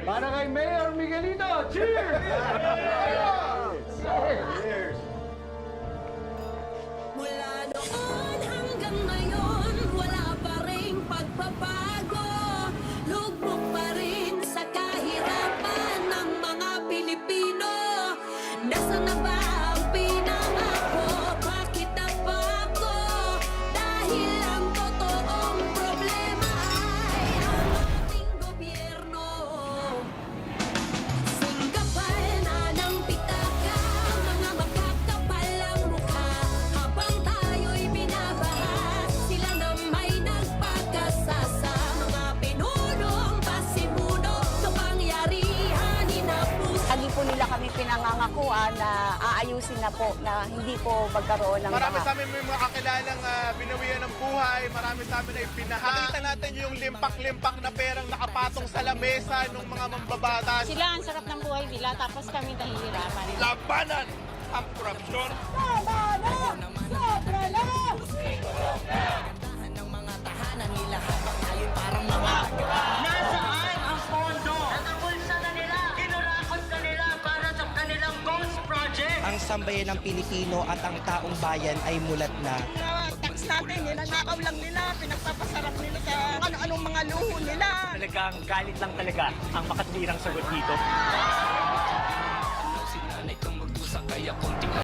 Para kay Mayor Miguelito! Cheers! Cheers! Mula noon hanggang ngayon, wala pa rin pagbabago. Lugmok pa rin sa kahirapan ng mga Pilipino. Nasaan na ba ang pinangako? Bakit napako? Dahil ang totoong problema ay ang ating gobyerno. Singkapal na ng pitaka, mga makakapal ang mukha. Habang tayo'y binabaha, sila na may nagpagkasasa. Mga pinulong pasimuno, kapangyarihan inapuso. Lagi po nila kami pinangangakuan na aayusin na po, na hindi po magkaroon ng Marami mga... sa amin may mga kakilalang binawian ng buhay, marami sa amin ay pinaha. Nakita natin yung limpak-limpak na perang nakapatong sa lamesa ng mga mambabatas. Sila ang sarap ng buhay nila, tapos kami nahihirapan. Labanan ang korupsyon. Nasaan ang pondo? Natapulsa na nila, kinurakot na nila para sa kanilang ghost project. Ang sambayan ng Pilipino at ang taong bayan ay mulat na. Tax natin, ninanakaw lang nila, pinagpapasarap nila sa ano-anong mga luho nila. Talagang galit lang talaga ang makatwirang sagot dito.